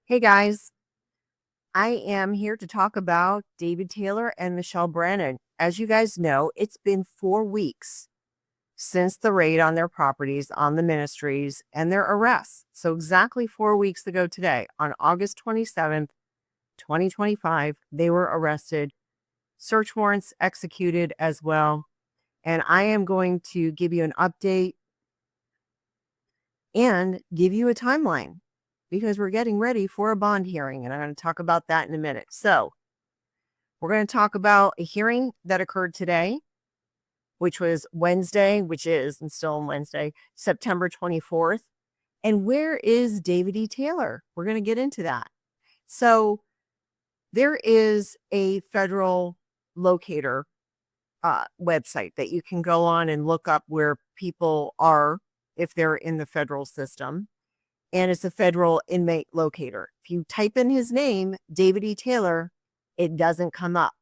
Hey guys, I am here to talk about David Taylor and Michelle Brannon. As you guys know, it's been 4 weeks since the raid on their properties, on the ministries, and their arrests. So, exactly 4 weeks ago today, on August 27th, 2025, they were arrested, search warrants executed as well. And I am going to give you an update and give you a timeline because we're getting ready for a bond hearing. And I'm going to talk about that in a minute. So, we're going to talk about a hearing that occurred today, which was Wednesday, which is, and still on Wednesday, September 24th. And where is David E. Taylor? We're going to get into that. So, there is a federal locator website that you can go on and look up where people are if they're in the federal system. And it's a federal inmate locator. If you type in his name, David E. Taylor, it doesn't come up.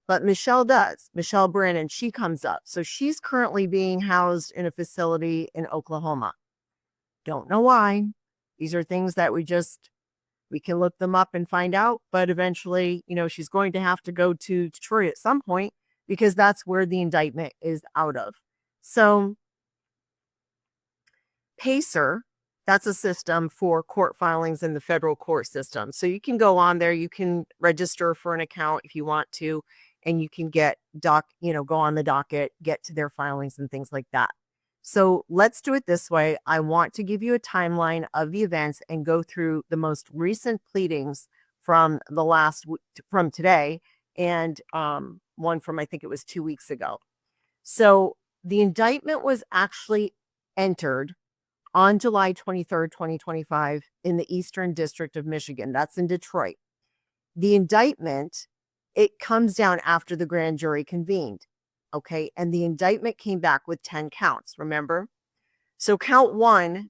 But Michelle does. Michelle Brannon, she comes up. So she's currently being housed in a facility in Oklahoma. Don't know why. These are things that we can look them up and find out. But eventually, she's going to have to go to Detroit at some point because that's where the indictment is out of. So Pacer, that's a system for court filings in the federal court system. So you can go on there, you can register for an account if you want to, and you can go on the docket, get to their filings and things like that. So let's do it this way. I want to give you a timeline of the events and go through the most recent pleadings from from today and one from, I think it was 2 weeks ago. So the indictment was actually entered on July 23rd, 2025 in the Eastern District of Michigan. That's in Detroit. The indictment, it comes down after the grand jury convened. Okay. And the indictment came back with 10 counts, remember? So count one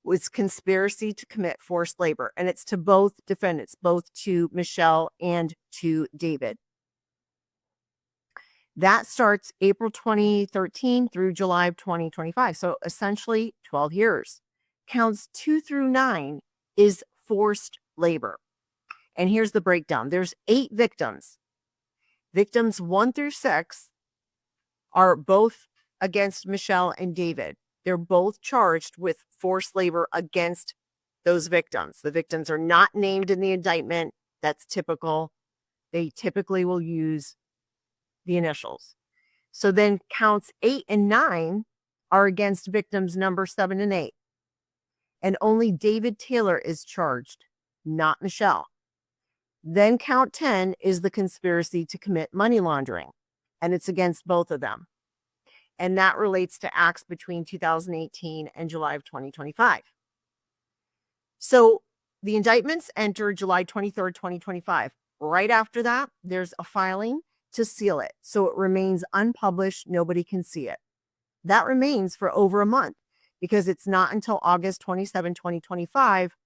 was conspiracy to commit forced labor. And it's to both defendants, both to Michelle and to David. That starts April 2013 through July of 2025. So essentially 12 years. Counts 2 through 9 is forced labor. And here's the breakdown. There's 8 victims. Victims 1 through 6 are both against Michelle and David. They're both charged with forced labor against those victims. The victims are not named in the indictment. That's typical. They typically will use the initials. So then counts 8 and 9 are against victims number 7 and 8. And only David Taylor is charged, not Michelle. Then count 10 is the conspiracy to commit money laundering, and it's against both of them. And that relates to acts between 2018 and July of 2025. So the indictments enter July 23rd, 2025. Right after that, there's a filing to seal it. So it remains unpublished. Nobody can see it. That remains for over a month because it's not until August 27, 2025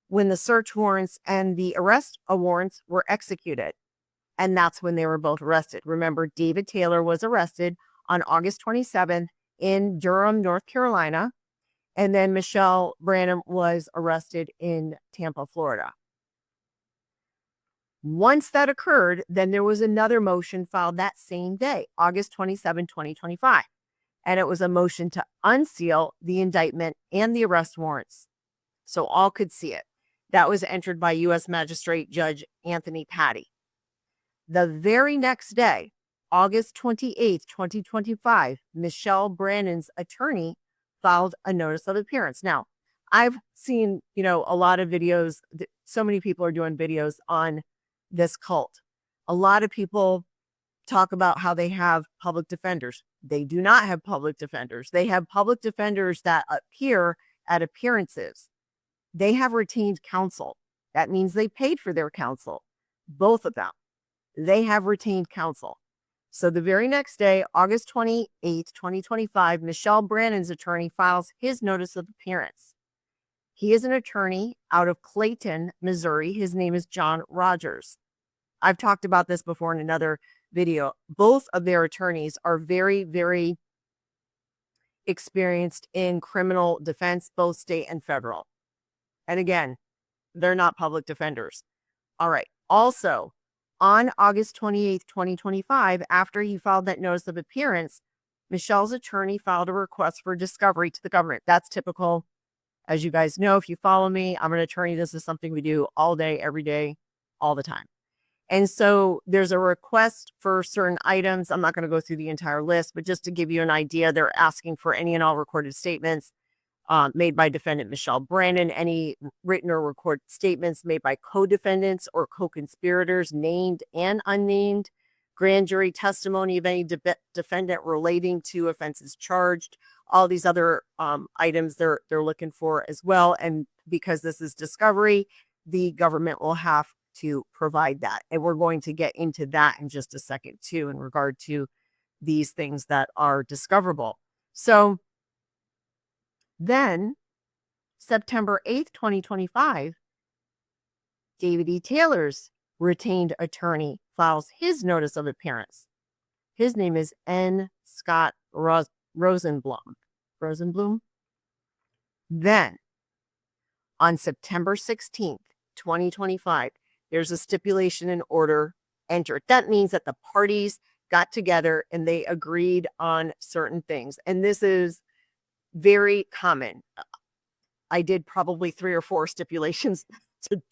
when the search warrants and the arrest warrants were executed. And that's when they were both arrested. Remember, David Taylor was arrested on August 27th in Durham, North Carolina. And then Michelle Brannon was arrested in Tampa, Florida. Once that occurred, then there was another motion filed that same day, August 27, 2025. And it was a motion to unseal the indictment and the arrest warrants so all could see it. That was entered by U.S. Magistrate Judge Anthony Patty. The very next day, August 28th, 2025, Michelle Brannon's attorney filed a notice of appearance. Now, I've seen, a lot of videos. So many people are doing videos on this cult. A lot of people talk about how they have public defenders. They do not have public defenders. They have public defenders that appear at appearances. They have retained counsel. That means they paid for their counsel. Both of them. They have retained counsel. So the very next day, August 28th, 2025, Michelle Brannon's attorney files his notice of appearance. He is an attorney out of Clayton, Missouri. His name is John Rogers. I've talked about this before in another video. Both of their attorneys are very, very experienced in criminal defense, both state and federal. And again, they're not public defenders. All right. Also, on August 28th, 2025, after he filed that notice of appearance, Michelle's attorney filed a request for discovery to the government. That's typical. As you guys know, if you follow me, I'm an attorney. This is something we do all day, every day, all the time. And so there's a request for certain items. I'm not going to go through the entire list, but just to give you an idea, they're asking for any and all recorded statements made by defendant Michelle Brannon, any written or recorded statements made by co-defendants or co-conspirators, named and unnamed, grand jury testimony of any defendant relating to offenses charged, all these other items they're looking for as well. And because this is discovery, the government will have to provide that. And we're going to get into that in just a second too, in regard to these things that are discoverable. So then September 8th, 2025, David E. Taylor's retained attorney files his notice of appearance. His name is N. Scott Rosenblum. Then on September 16th, 2025, there's a stipulation and order entered. That means that the parties got together and they agreed on certain things. And this is very common. I did probably 3 or 4 stipulations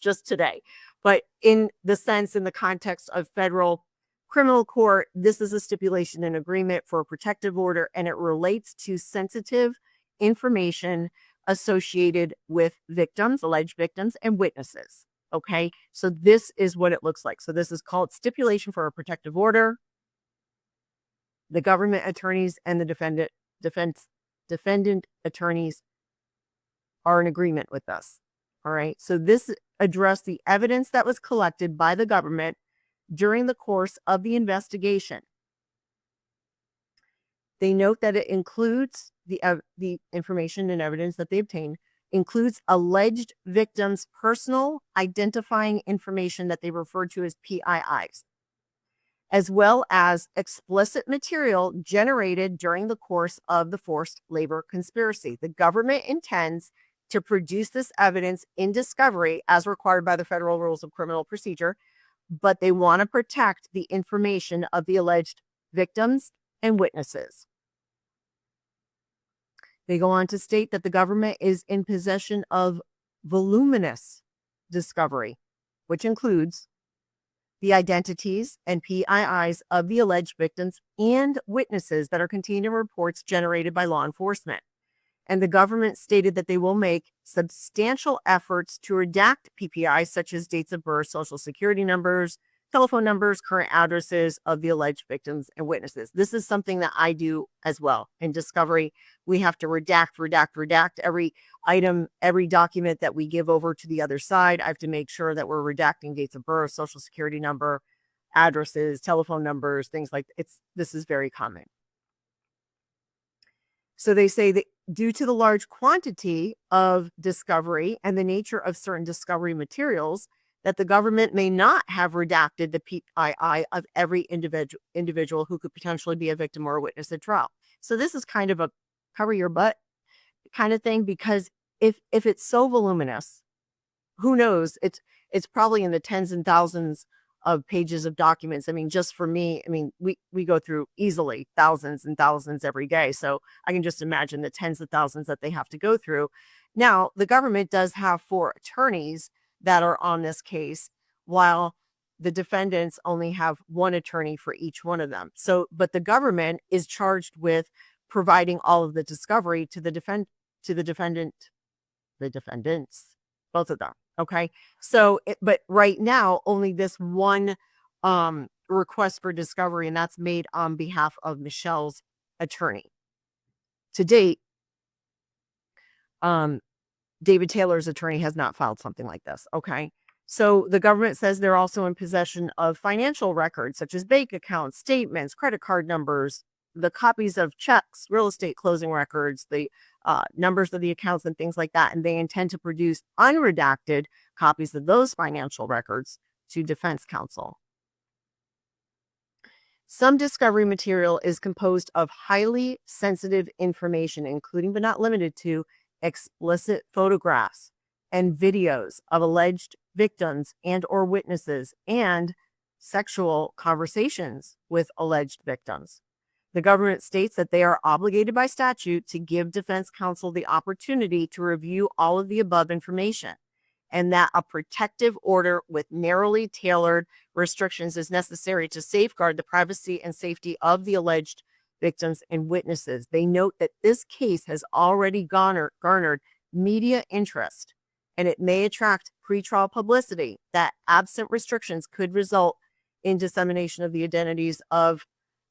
just today, but in the context of federal criminal court, this is a stipulation and agreement for a protective order, and it relates to sensitive information associated with victims, alleged victims, and witnesses. Okay, so this is what it looks like. So this is called stipulation for a protective order. The government attorneys and the defendant attorneys are in agreement with us. All right. So this addressed the evidence that was collected by the government during the course of the investigation. They note that it includes the information and evidence that they obtained includes alleged victims' personal identifying information that they refer to as PIIs, as well as explicit material generated during the course of the forced labor conspiracy. The government intends to produce this evidence in discovery as required by the federal rules of criminal procedure, but they want to protect the information of the alleged victims and witnesses. They go on to state that the government is in possession of voluminous discovery, which includes the identities and PIIs of the alleged victims and witnesses that are contained in reports generated by law enforcement. And the government stated that they will make substantial efforts to redact PPIs such as dates of birth, social security numbers, telephone numbers, current addresses of the alleged victims and witnesses. This is something that I do as well. In discovery, we have to redact every item, every document that we give over to the other side. I have to make sure that we're redacting dates of birth, social security number, addresses, telephone numbers, things like that. This is very common. So they say that due to the large quantity of discovery and the nature of certain discovery materials, that the government may not have redacted the PII of every individual who could potentially be a victim or a witness at trial. So this is kind of a cover your butt kind of thing, because if it's so voluminous, who knows? It's probably in the tens and thousands of pages of documents. I mean, just for me, I mean, we go through easily thousands and thousands every day. So I can just imagine the tens of thousands that they have to go through. Now, the government does have 4 attorneys that are on this case, while the defendants only have 1 attorney for each one of them. So, but the government is charged with providing all of the discovery to the defendants, both of them. Okay. So, but right now, only this one request for discovery, and that's made on behalf of Michelle's attorney. To date, David Taylor's attorney has not filed something like this. Okay. So the government says they're also in possession of financial records such as bank accounts, statements, credit card numbers, the copies of checks, real estate closing records, the numbers of the accounts and things like that. And they intend to produce unredacted copies of those financial records to defense counsel. Some discovery material is composed of highly sensitive information, including but not limited to explicit photographs, and videos of alleged victims and or witnesses and sexual conversations with alleged victims. The government states that they are obligated by statute to give defense counsel the opportunity to review all of the above information, and that a protective order with narrowly tailored restrictions is necessary to safeguard the privacy and safety of the alleged victims and witnesses. They note that this case has already garnered media interest, and it may attract pretrial publicity that, absent restrictions, could result in dissemination of the identities of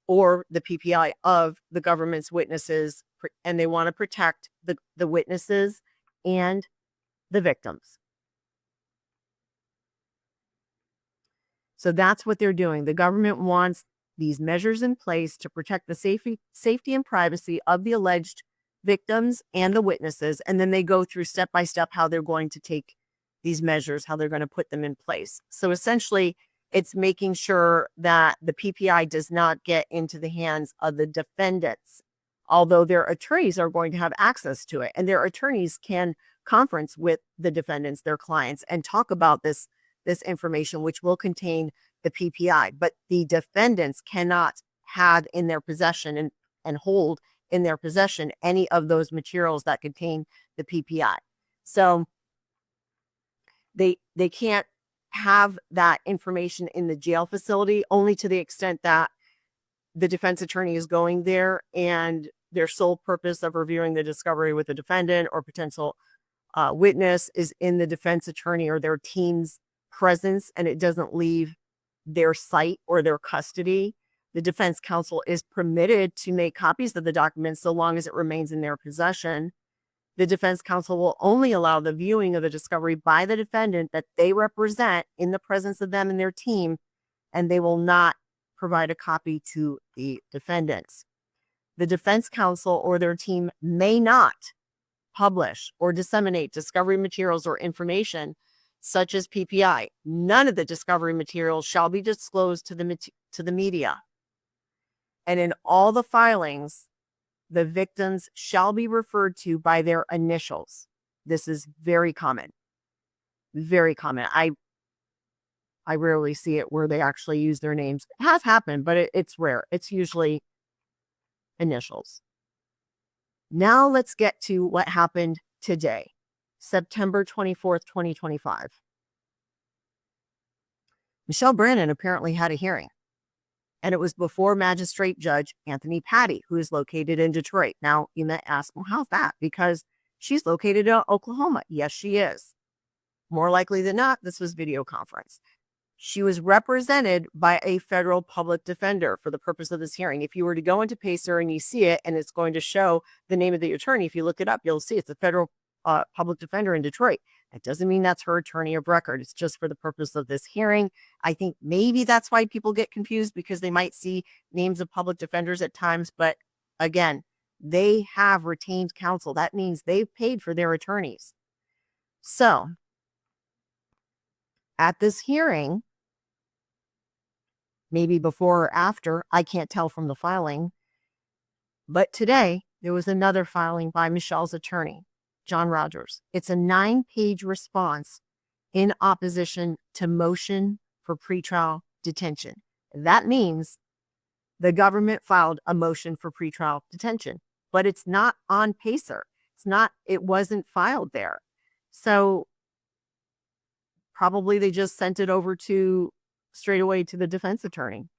or the PPI of the government's witnesses, and they want to protect the witnesses and the victims. So that's what they're doing. The government wants these measures in place to protect the safety and privacy of the alleged victims and the witnesses. And then they go through step by step how they're going to take these measures, how they're going to put them in place. So essentially, it's making sure that the PPI does not get into the hands of the defendants, although their attorneys are going to have access to it. And their attorneys can conference with the defendants, their clients, and talk about this information, which will contain the PPI. But the defendants cannot have in their possession and hold in their possession any of those materials that contain the PPI. So they can't have that information in the jail facility, only to the extent that the defense attorney is going there and their sole purpose of reviewing the discovery with the defendant or potential witness is in the defense attorney or their team's presence, and it doesn't leave their sight or their custody. The defense counsel is permitted to make copies of the documents so long as it remains in their possession. The defense counsel will only allow the viewing of the discovery by the defendant that they represent in the presence of them and their team, and they will not provide a copy to the defendants. The defense counsel or their team may not publish or disseminate discovery materials or information such as PPI. None of the discovery materials shall be disclosed to the media. And in all the filings, the victims shall be referred to by their initials. This is very common. Very common. I rarely see it where they actually use their names. It has happened, but it's rare. It's usually initials. Now let's get to what happened today, September 24th, 2025. Michelle Brannon apparently had a hearing, and it was before Magistrate Judge Anthony Patty, who is located in Detroit. Now, you might ask, well, how's that? Because she's located in Oklahoma. Yes, she is. More likely than not, this was video conference. She was represented by a federal public defender for the purpose of this hearing. If you were to go into Pacer and you see it, and it's going to show the name of the attorney, if you look it up, you'll see it's a federal public defender in Detroit. That doesn't mean that's her attorney of record. It's just for the purpose of this hearing. I think maybe that's why people get confused, because they might see names of public defenders at times. But again, they have retained counsel. That means they've paid for their attorneys. So at this hearing, maybe before or after, I can't tell from the filing, but today there was another filing by Michelle's attorney, John Rogers. It's a 9-page response in opposition to motion for pretrial detention. That means the government filed a motion for pretrial detention, but it's not on Pacer. It wasn't filed there. So probably they just sent it over straight away to the defense attorney.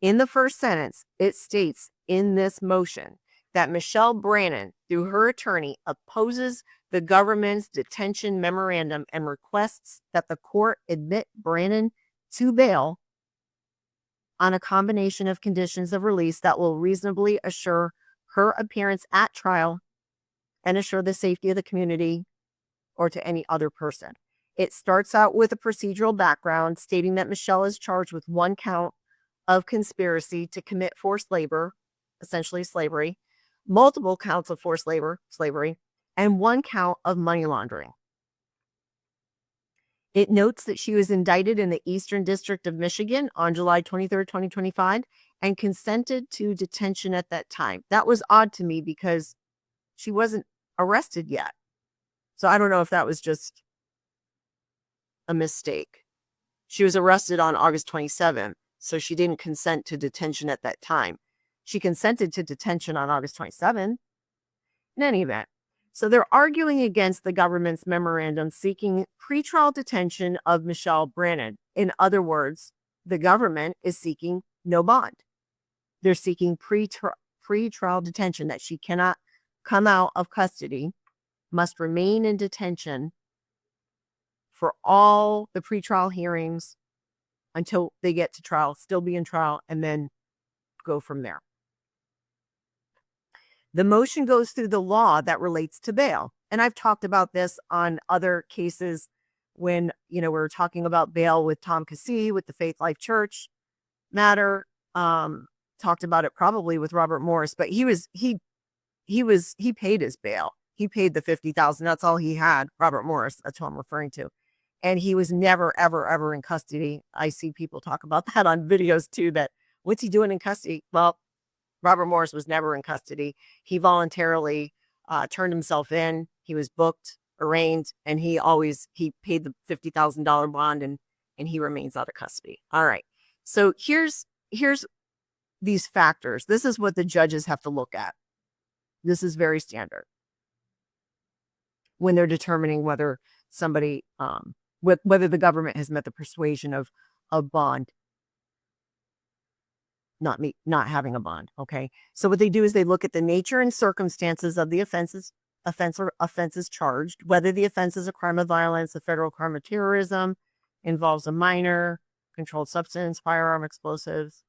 In the first sentence, it states in this motion that Michelle Brannon, through her attorney, opposes the government's detention memorandum and requests that the court admit Brannon to bail on a combination of conditions of release that will reasonably assure her appearance at trial and assure the safety of the community or to any other person. It starts out with a procedural background stating that Michelle is charged with 1 count of conspiracy to commit forced labor, essentially slavery, multiple counts of forced labor, slavery, and 1 count of money laundering. It notes that she was indicted in the Eastern District of Michigan on July 23rd, 2025, and consented to detention at that time. That was odd to me because she wasn't arrested yet. So I don't know if that was just a mistake. She was arrested on August 27th, so she didn't consent to detention at that time. She consented to detention on August 27th. In any event, so they're arguing against the government's memorandum seeking pretrial detention of Michelle Brannon. In other words, the government is seeking no bond. They're seeking pretrial detention, that she cannot come out of custody, must remain in detention for all the pretrial hearings until they get to trial, still be in trial, and then go from there. The motion goes through the law that relates to bail. And I've talked about this on other cases when, we were talking about bail with Tom Cassie, with the Faith Life Church matter. Talked about it probably with Robert Morris, but he paid his bail. He paid the $50,000. That's all he had. Robert Morris, that's who I'm referring to. And he was never, ever, ever in custody. I see people talk about that on videos too, that what's he doing in custody? Well, Robert Morris was never in custody. He voluntarily turned himself in. He was booked, arraigned, and he paid the $50,000 bond, and he remains out of custody. All right. So here's these factors. This is what the judges have to look at. This is very standard when they're determining whether somebody, whether the government has met the persuasion of bond. Not having a bond. Okay. So what they do is they look at the nature and circumstances of the offenses charged, whether the offense is a crime of violence, a federal crime of terrorism, involves a minor, controlled substance, firearm, explosives.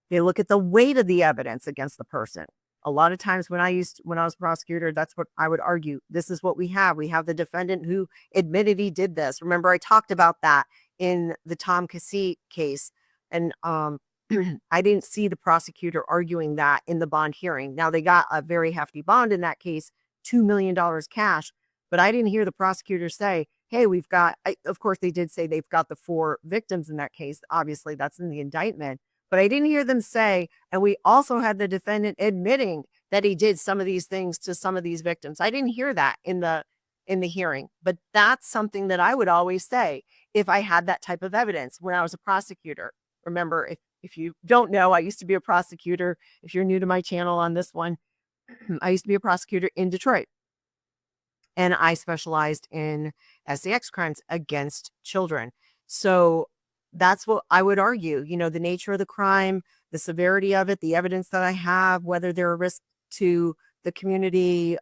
They look at the weight of the evidence against the person. A lot of times when I was a prosecutor, that's what I would argue. This is what we have. We have the defendant who admitted he did this. Remember, I talked about that in the Tom Cassie case. And, I didn't see the prosecutor arguing that in the bond hearing. Now, they got a very hefty bond in that case, $2 million cash, but I didn't hear the prosecutor say, hey, of course they did say they've got the 4 victims in that case. Obviously, that's in the indictment, but I didn't hear them say, and we also had the defendant admitting that he did some of these things to some of these victims. I didn't hear that in the hearing, but that's something that I would always say if I had that type of evidence when I was a prosecutor. Remember, if you don't know, I used to be a prosecutor. If you're new to my channel on this one, I used to be a prosecutor in Detroit. And I specialized in sex crimes against children. So that's what I would argue, the nature of the crime, the severity of it, the evidence that I have, whether they're a risk to the community,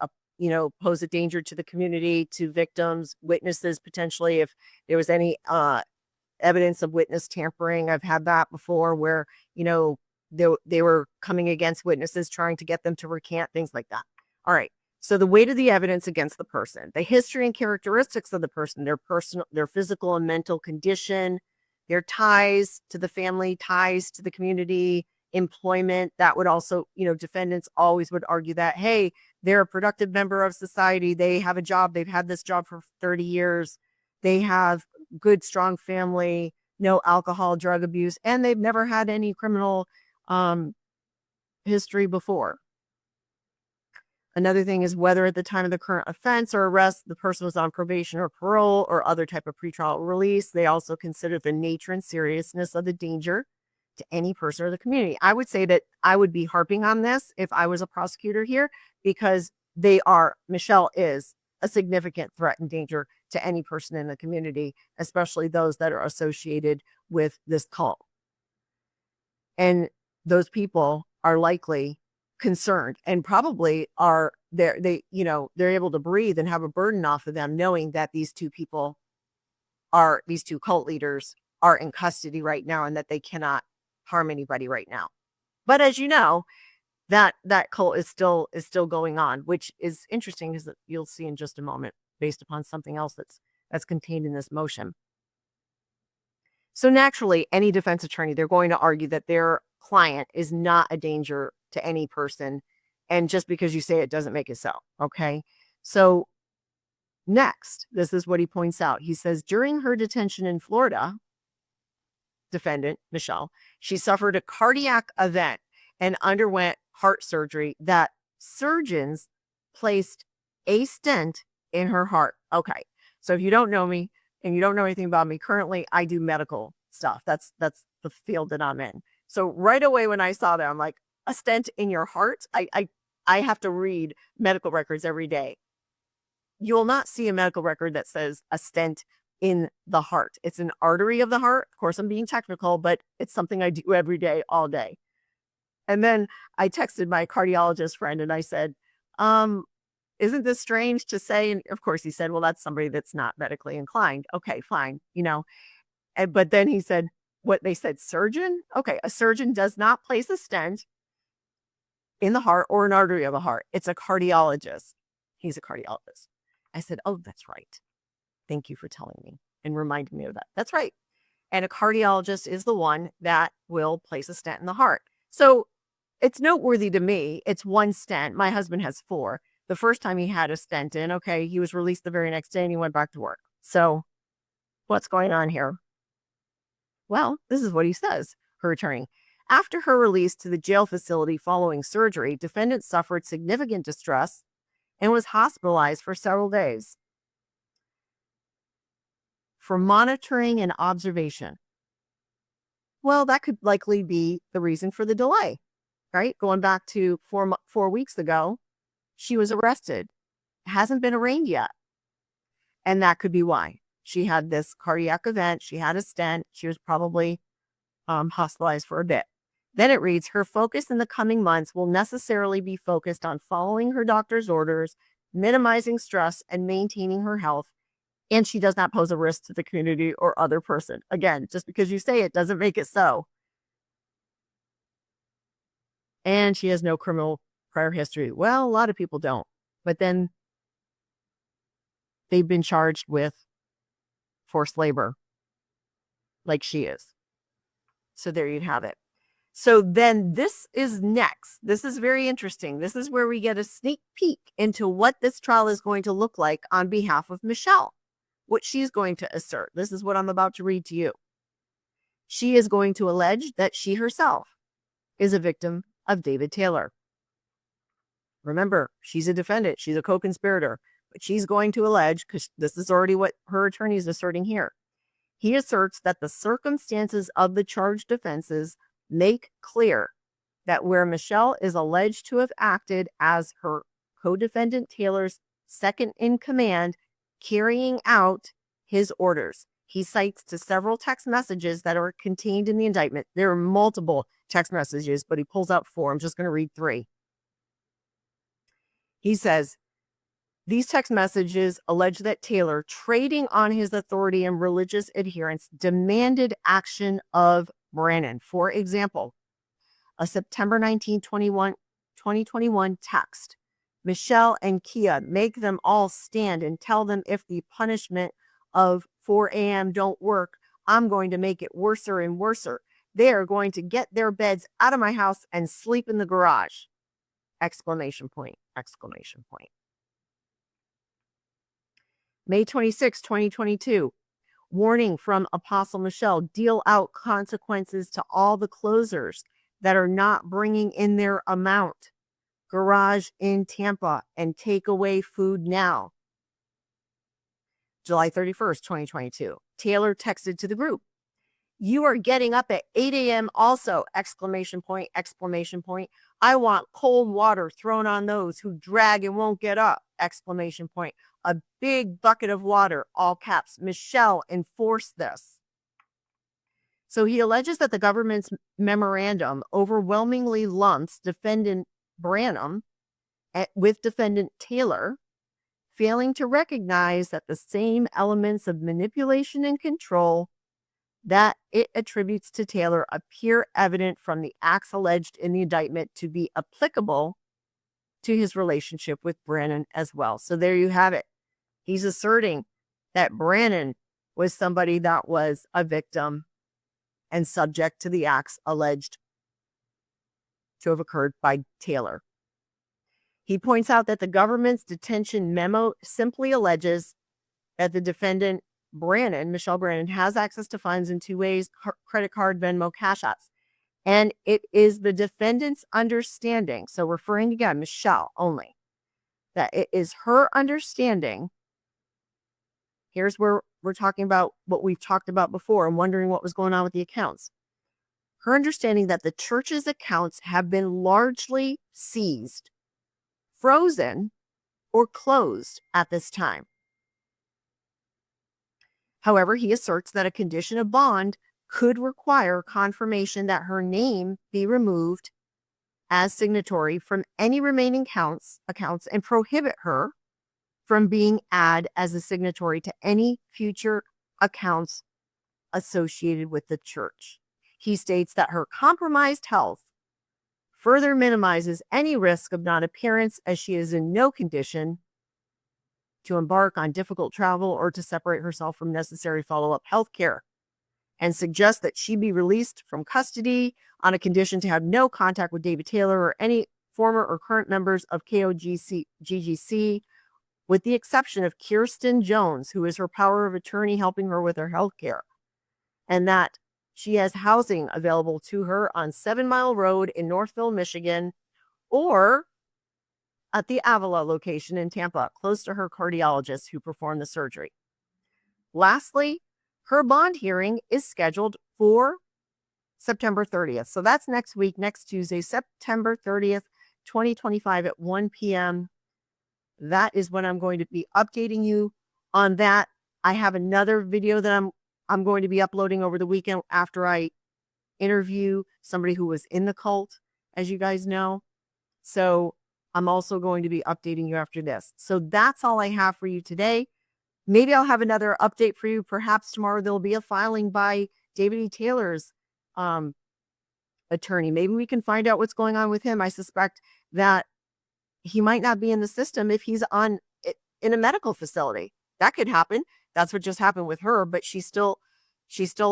pose a danger to the community, to victims, witnesses, potentially, if there was any evidence of witness tampering. I've had that before where, they were coming against witnesses, trying to get them to recant, things like that. All right. So the weight of the evidence against the person, the history and characteristics of the person, their physical and mental condition, their ties to the family, ties to the community, employment. That would also, defendants always would argue that, hey, they're a productive member of society. They have a job. They've had this job for 30 years. They have good, strong family, no alcohol, drug abuse, and they've never had any criminal history before. Another thing is whether at the time of the current offense or arrest, the person was on probation or parole or other type of pretrial release. They also consider the nature and seriousness of the danger to any person or the community. I would say that I would be harping on this if I was a prosecutor here, because Michelle is a significant threat and danger to any person in the community, especially those that are associated with this cult. And those people are likely concerned and probably they're able to breathe and have a burden off of them, knowing that these two cult leaders are in custody right now and that they cannot harm anybody right now. But as you know, that cult is still going on, which is interesting, because you'll see in just a moment, based upon something else that's contained in this motion. So naturally, any defense attorney, they're going to argue that their client is not a danger to any person. And just because you say it doesn't make it so. Okay. So next, this is what he points out. He says, during her detention in Florida, defendant Michelle, she suffered a cardiac event and underwent heart surgery that surgeons placed a stent in her heart. Okay. So if you don't know me and you don't know anything about me, currently I do medical stuff. That's the field that I'm in. So right away when I saw that, I'm like, a stent in your heart? I have to read medical records every day. You will not see a medical record that says a stent in the heart. It's an artery of the heart. Of course, I'm being technical, but it's something I do every day, all day. And then I texted my cardiologist friend and I said, isn't this strange to say? And of course he said, well, that's somebody that's not medically inclined. Okay, fine. But then he said, what they said, surgeon? Okay, a surgeon does not place a stent in the heart or an artery of the heart. It's a cardiologist. He's a cardiologist. I said, oh, that's right. Thank you for telling me and reminding me of that. That's right. And a cardiologist is the one that will place a stent in the heart. So it's noteworthy to me. It's one stent. My husband has 4. The first time he had a stent in, okay, he was released the very next day and he went back to work. So what's going on here? Well, this is what he says, her attorney. After her release to the jail facility following surgery, defendant suffered significant distress and was hospitalized for several days for monitoring and observation. Well, that could likely be the reason for the delay, right? Going back to 4 weeks ago, she was arrested. Hasn't been arraigned yet. And that could be why. She had this cardiac event. She had a stent. She was probably hospitalized for a bit. Then it reads, her focus in the coming months will necessarily be focused on following her doctor's orders, minimizing stress, and maintaining her health. And she does not pose a risk to the community or other person. Again, just because you say it doesn't make it so. And she has no criminal prior history. Well, a lot of people don't. But then they've been charged with forced labor like she is. So there you have it. So then this is next. This is very interesting. This is where we get a sneak peek into what this trial is going to look like on behalf of Michelle, what she's going to assert. This is what I'm about to read to you. She is going to allege that she herself is a victim of David Taylor. Remember, she's a defendant. She's a co-conspirator. But she's going to allege, because this is already what her attorney is asserting here. He asserts that the circumstances of the charged offenses make clear that where Michelle is alleged to have acted as her co-defendant Taylor's second in command, carrying out his orders. He cites to several text messages that are contained in the indictment. There are multiple text messages, but he pulls out 4. I'm just going to read 3. He says, these text messages allege that Taylor, trading on his authority and religious adherence, demanded action of Brannon. For example, a September 19, 2021 text. Michelle and Kia, make them all stand and tell them if the punishment of 4 a.m. don't work, I'm going to make it worser and worser. They are going to get their beds out of my house and sleep in the garage. Exclamation point, exclamation point. May 26, 2022. Warning from Apostle Michelle, deal out consequences to all the closers that are not bringing in their amount. Garage in Tampa and take away food now. July 31st, 2022. Taylor texted to the group. You are getting up at 8 a.m. also, exclamation point, exclamation point. I want cold water thrown on those who drag and won't get up, exclamation point. A big bucket of water, all caps. Michelle enforce this. So he alleges that the government's memorandum overwhelmingly lumps defendant Brannon with defendant Taylor, failing to recognize that the same elements of manipulation and control that it attributes to Taylor appear evident from the acts alleged in the indictment to be applicable to his relationship with Brannon as well. So there you have it. He's asserting that Brannon was somebody that was a victim and subject to the acts alleged to have occurred by Taylor. He points out that the government's detention memo simply alleges that the defendant Brannon, Michelle Brannon, has access to funds in 2 ways, credit card, Venmo, Cash Apps. And it is the defendant's understanding, so referring again, Michelle only, that it is her understanding Here's where we're talking about what we've talked about before and wondering what was going on with the accounts. Her understanding that the church's accounts have been largely seized, frozen, or closed at this time. However, he asserts that a condition of bond could require confirmation that her name be removed as signatory from any remaining accounts and prohibit her from being added as a signatory to any future accounts associated with the church. He states that her compromised health further minimizes any risk of non-appearance, as she is in no condition to embark on difficult travel or to separate herself from necessary follow-up health care, and suggests that she be released from custody on a condition to have no contact with David Taylor or any former or current members of KOGC, with the exception of Kirsten Jones, who is her power of attorney helping her with her health care, and that she has housing available to her on 7 Mile Road in Northville, Michigan, or at the Avila location in Tampa, close to her cardiologist who performed the surgery. Lastly, her bond hearing is scheduled for September 30th. So that's next week, next Tuesday, September 30th, 2025 at 1 p.m. That is when I'm going to be updating you on that. I have another video that I'm going to be uploading over the weekend after I interview somebody who was in the cult, as you guys know. So I'm also going to be updating you after this. So that's all I have for you today. Maybe I'll have another update for you. Perhaps tomorrow there'll be a filing by David E. Taylor's attorney. Maybe we can find out what's going on with him. I suspect that he might not be in the system if he's in a medical facility. That could happen. That's what just happened with her, but she's still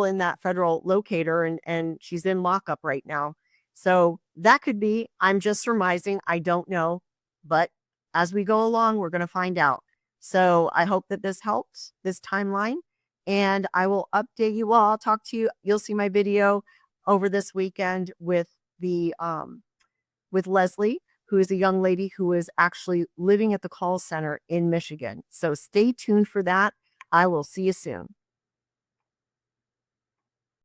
in that federal locator and she's in lockup right now. So that could be, I'm just surmising. I don't know, but as we go along, we're going to find out. So I hope that this helps, this timeline, and I will update you all. I'll talk to you. You'll see my video over this weekend with with Leslie, who is a young lady who is actually living at the call center in Michigan. So stay tuned for that. I will see you soon.